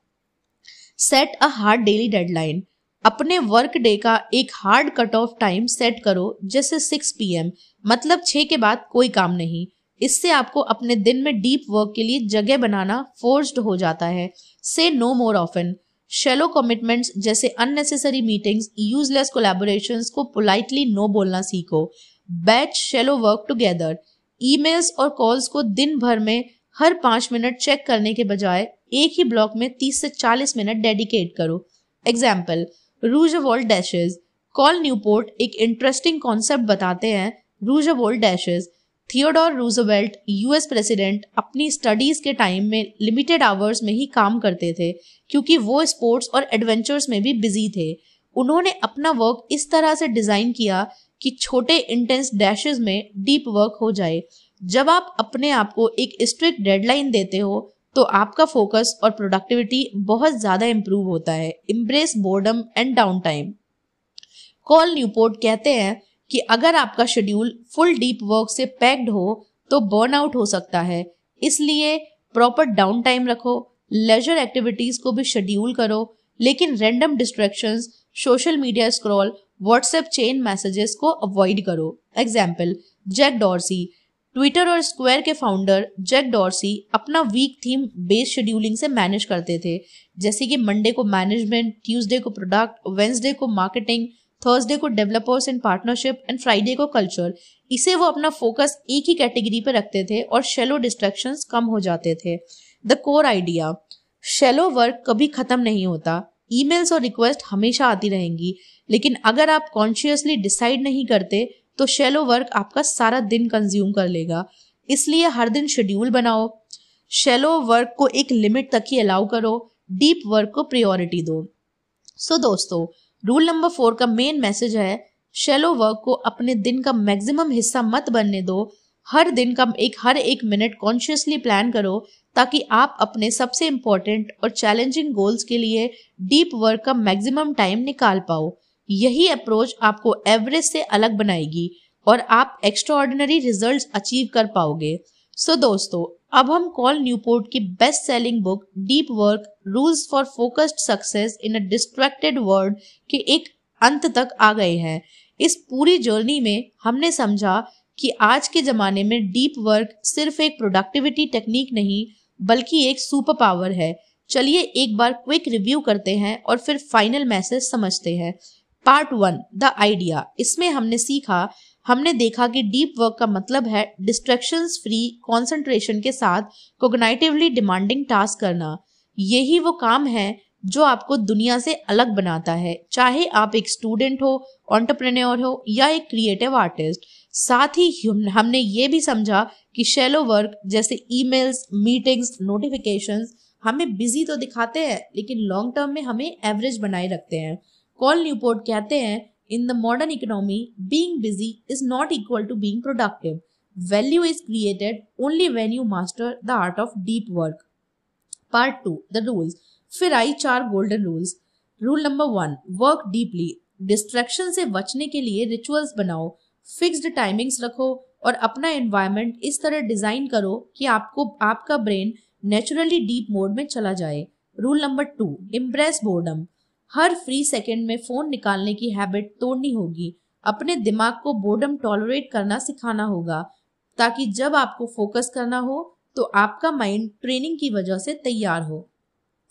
Set a hard daily deadline. अपने वर्क डे का एक hard cut off time set करो, जैसे 6 PM, मतलब 6 के बाद कोई काम नहीं। इससे आपको अपने दिन में डीप वर्क के लिए जगह बनाना फोर्स्ड हो जाता है। Say no more often. Shallow commitments जैसे अननेसेसरी मीटिंग्स, यूजलेस कोलैबोरेशंस को पोलाइटली नो बोलना सीखो। Batch shallow work together. Emails और कॉल्स को दिन भर में हर 5 मिनट चेक करने के बजाय एक ही ब्लॉक में 30 से 40 मिनट डेडिकेट करो। Example, Roosevelt dashes. Cal Newport एक इंटरेस्टिंग कॉन्सेप्ट बताते हैं, Roosevelt dashes. Theodore Roosevelt US president अपनी स्टडीज के टाइम में लिमिटेड आवर्स में ही काम करते थे क्योंकि वो स्पोर्ट्स और एडवेंचर्स में भी बिजी थे। उन्होंने अपना वर्क इस तरह से डिजाइन किया कि छोटे इंटेंस डैशेस में डीप वर्क हो जाए। जब आप अपने आप को एक स्ट्रिक्ट डेडलाइन देते हो तो आपका फोकस और प्रोडक्टिविटी बहुत ज्यादा इंप्रूव होता है। Embrace boredom and down time. Call Newport कहते हैं कि अगर आपका शेड्यूल फुल डीप वर्क से पैक्ड हो तो बर्नआउट हो सकता है, इसलिए प्रॉपर डाउन टाइम रखो, लेजर एक्टिविटीज को भी शेड्यूल करो, लेकिन random distractions, social media scroll, WhatsApp chain messages को अवॉइड करो। एग्जाम्पल, जैक डॉर्सी, ट्विटर और स्क्वायर के फाउंडर जैक डॉर्सी अपना वीक थीम बेस्ड शेड्यूलिंग से मैनेज करते थे, जैसे कि मंडे को मैनेजमेंट, ट्यूसडे को प्रोडक्ट, वेंसडे को मार्केटिंग, थर्सडे को developers and partnership and Friday को कल्चर। इसे वो अपना फोकस एक ही कैटेगरी पे रखते थे और शैलो डिस्ट्रैक्शंस कम हो जाते थे। The core idea, shallow work कभी खत्म नहीं होता, ईमेल्स और रिक्वेस्ट हमेशा आती रहेंगी, लेकिन अगर आप कॉन्शियसली डिसाइड नहीं करते तो शैलो वर्क आपका सारा दिन कंज्यूम कर लेगा। इसलिए हर दिन शेड्यूल बनाओ, शैलो वर्क को एक लिमिट तक ही अलाउ करो, डीप वर्क को प्रायोरिटी दो। सो दोस्तों, रूल नंबर 4 का मेन मैसेज है, शैलो वर्क को अपने दिन का मैक्सिमम हिस्सा मत बनने दो। हर दिन का हर एक मिनट कॉन्शियसली प्लान करो ताकि आप अपने सबसे इंपॉर्टेंट और चैलेंजिंग गोल्स के लिए डीप वर्क का मैक्सिमम टाइम निकाल पाओ। यही अप्रोच आपको एवरेज से अलग बनाएगी और आप एक्स्ट्राऑर्डिनरी रिजल्ट्स अचीव कर पाओगे। सो दोस्तों, अब हम कॉल न्यूपोर्ट की best selling book deep work rules for focused success in a distracted world के एक अंत तक आ गए हैं। इस पूरी जर्नी में हमने समझा कि आज के जमाने में डीप वर्क सिर्फ एक प्रोडक्टिविटी टेक्निक नहीं बल्कि एक सुपर पावर है। चलिए एक बार क्विक रिव्यू करते हैं और फिर फाइनल मैसेज समझते हैं। Part 1, the idea. इसमें हमने देखा कि डीप वर्क का मतलब है डिस्ट्रैक्शंस फ्री कंसंट्रेशन के साथ कॉग्निटिवली डिमांडिंग टास्क करना। यही वो काम है जो आपको दुनिया से अलग बनाता है, चाहे आप एक स्टूडेंट हो, एंटरप्रेन्योर हो या एक क्रिएटिव आर्टिस्ट। साथ ही हमने ये भी समझा कि शैलो वर्क जैसे ईमेल्स, मीटिंग्स, नोटिफिकेशंस हमें बिजी तो दिखाते हैं लेकिन लॉन्ग टर्म में हमें एवरेज बनाए रखते हैं। कॉल न्यूपोर्ट कहते हैं, in the modern economy, being busy is not equal to being productive. Value is created only when you master the art of deep work. Part 2, the rules. फिर आई 4 golden rules. Rule number 1, work deeply. Distraction से बचने के लिए रिचुअल्स बनाओ, फिक्स्ड टाइमिंग्स रखो और अपना एनवायरनमेंट इस तरह डिजाइन करो कि आपका ब्रेन नेचुरली डीप मोड में चला जाए। Rule number 2, embrace boredom. हर फ्री सेकंड में फोन निकालने की हैबिट तोड़नी होगी। अपने दिमाग को बोर्डम टॉलरेट करना सिखाना होगा ताकि जब आपको फोकस करना हो तो आपका माइंड ट्रेनिंग की वजह से तैयार हो।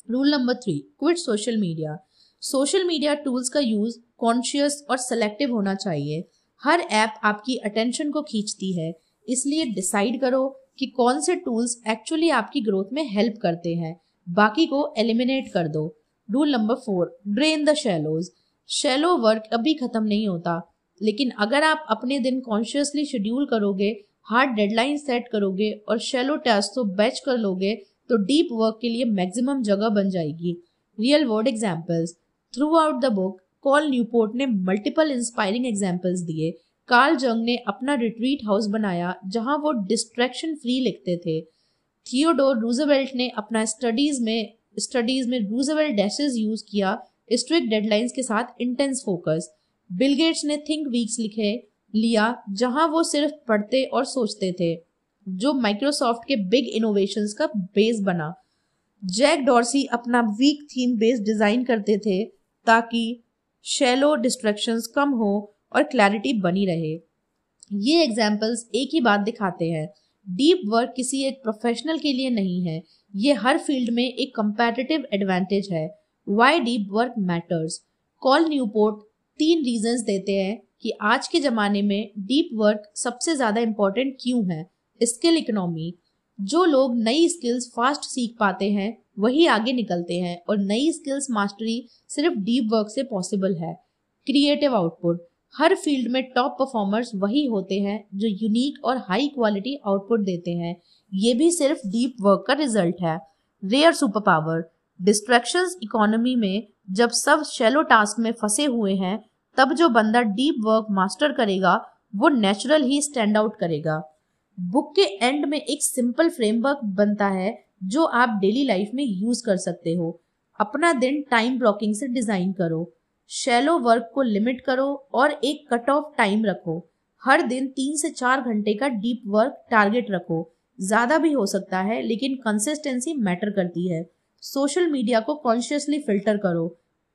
Rule number 3, quit social media. Social media tools का यूज कॉन्शियस और सेलेक्टिव होना चाहिए। हर ऐप आपकी अटेंशन को खींचती है, इसलिए डिसाइड करो कि कौन से टूल्स एक्चुअली आपकी ग्रोथ में हेल्प करते हैं, बाकी को एलिमिनेट कर दो। Rule number 4, drain the shallows. Shallow work कभी खत्म नहीं होता, लेकिन अगर आप अपने दिन कॉन्शियसली शेड्यूल करोगे, हार्ड डेडलाइन सेट करोगे और शैलो टास्क को बैच कर लोगे तो डीप वर्क के लिए मैक्सिमम जगह बन जाएगी। Real world examples. Through out the book call Newport ने मल्टीपल इंस्पायरिंग एग्जांपल्स दिए। कार्ल जंग ने अपना रिट्रीट हाउस बनाया जहां वो डिस्ट्रैक्शन फ्री लिखते थे। थियोडोर रूजवेल्ट ने अपना स्टडीज में रूजवेल्ट डैशेस यूज किया, स्ट्रिक्ट डेडलाइंस के साथ इंटेंस फोकस। बिल गेट्स ने थिंक वीक्स लिया जहां वो सिर्फ पढ़ते और सोचते थे, जो माइक्रोसॉफ्ट के बिग इनोवेशंस का बेस बना। जैक डॉर्सी अपना वीक थीम बेस्ड डिजाइन करते थे ताकि शैलो डिस्ट्रैक्शंस कम हो और क्लैरिटी बनी रहे। ये एग्जाम्पल्स एक ही बात दिखाते हैं, डीप वर्क किसी एक प्रोफेशनल के लिए नहीं है, ये हर फील्ड में एक कंपैटिटिव एडवांटेज है। Why deep work matters. Call Newport 3 reasons देते हैं कि आज के जमाने में डीप वर्क सबसे ज्यादा इंपॉर्टेंट क्यों है। Skill economy. जो लोग नई स्किल्स फास्ट सीख पाते हैं वही आगे निकलते हैं और नई स्किल्स मास्टरी सिर्फ डीप वर्क से पॉसिबल है। Creative output. हर फील्ड में टॉप परफॉर्मर्स वही होते हैं जो यूनिक और हाई क्वालिटी आउटपुट देते हैं, ये भी सिर्फ डीप वर्क का रिजल्ट है। Rare super power. Distractions economy में जब सब शैलो टास्क में फंसे हुए हैं, तब जो बंदा डीप वर्क मास्टर करेगा वो नेचुरल ही स्टैंड आउट करेगा। बुक के एंड में एक सिंपल फ्रेमवर्क बनता है जो आप डेली लाइफ में यूज कर सकते हो। अपना दिन टाइम ब्लॉकिंग से डिजाइन करो, शैलो वर्क को लिमिट करो और एक कट ऑफ टाइम रखो। हर दिन 3 से 4 घंटे का डीप वर्क टारगेट रखो। ज्यादा भी हो सकता है, लेकिन कंसिस्टेंसी मैटर करती है। सोशल मीडिया को कॉन्शियसली फिल्टर करो।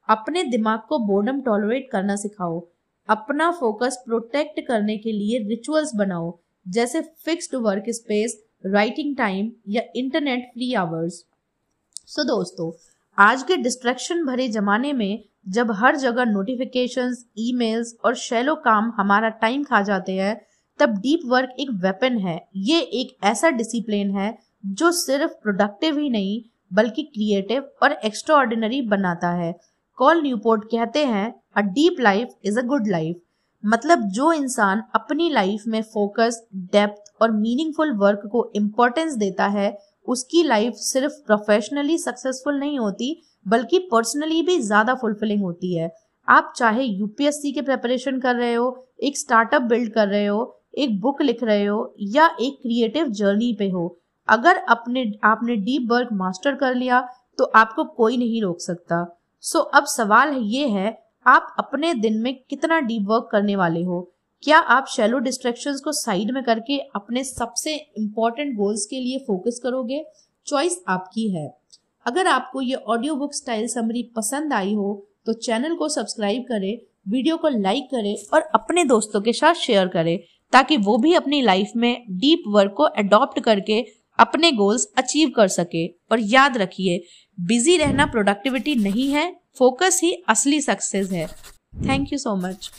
अपने दिमाग को बोर्डम टॉलरेट करना सिखाओ। अपना फोकस प्रोटेक्ट करने के लिए रिचुअल्स बनाओ, जैसे fixed work space, writing time या इंटरनेट फ्री आवर्स। सो दोस्तों, आज के डिस्ट्रैक्शन भरे जमाने में जब हर जगह नोटिफिकेशंस, ईमेल्स और शैलो काम हमारा टाइम खा जाते हैं, तब डीप वर्क एक वेपन है। ये एक ऐसा डिसिप्लिन है जो सिर्फ प्रोडक्टिव ही नहीं बल्कि क्रिएटिव और एक्स्ट्राऑर्डिनरी बनाता है। कॉल न्यूपोर्ट कहते हैं, a deep life is a good life. मतलब जो इंसान अपनी लाइफ में फोकस, डेप्थ और मीनिंगफुल वर्क को इम्पोर्टेंस देता है, उसकी लाइफ सिर्फ प्रोफेशनली सक्सेसफुल नहीं होती बल्कि पर्सनली भी ज्यादा फुलफिलिंग होती है। आप चाहे यूपीएससी के प्रिपरेशन कर रहे हो, एक स्टार्टअप बिल्ड कर रहे हो, एक बुक लिख रहे हो या एक क्रिएटिव जर्नी पे हो, अगर आपने डीप वर्क मास्टर कर लिया तो आपको कोई नहीं रोक सकता। सो अब सवाल ये है, आप अपने दिन में कितना डीप वर्क करने वाले हो? क्या आप शैलो डिस्ट्रैक्शंस को साइड में करके अपने सबसे इम्पोर्टेंट गोल्स के लिए फोकस करोगे? चॉइस आपकी है। अगर आपको ये ऑडियो बुक स्टाइल समरी पसंद आई हो तो चैनल को सब्सक्राइब करें, वीडियो को लाइक करें और अपने दोस्तों के साथ शेयर करें, ताकि वो भी अपनी लाइफ में डीप वर्क को अडॉप्ट करके अपने गोल्स अचीव कर सके। और याद रखिए, बिजी रहना प्रोडक्टिविटी नहीं है, फोकस ही असली सक्सेस है। Thank you so much.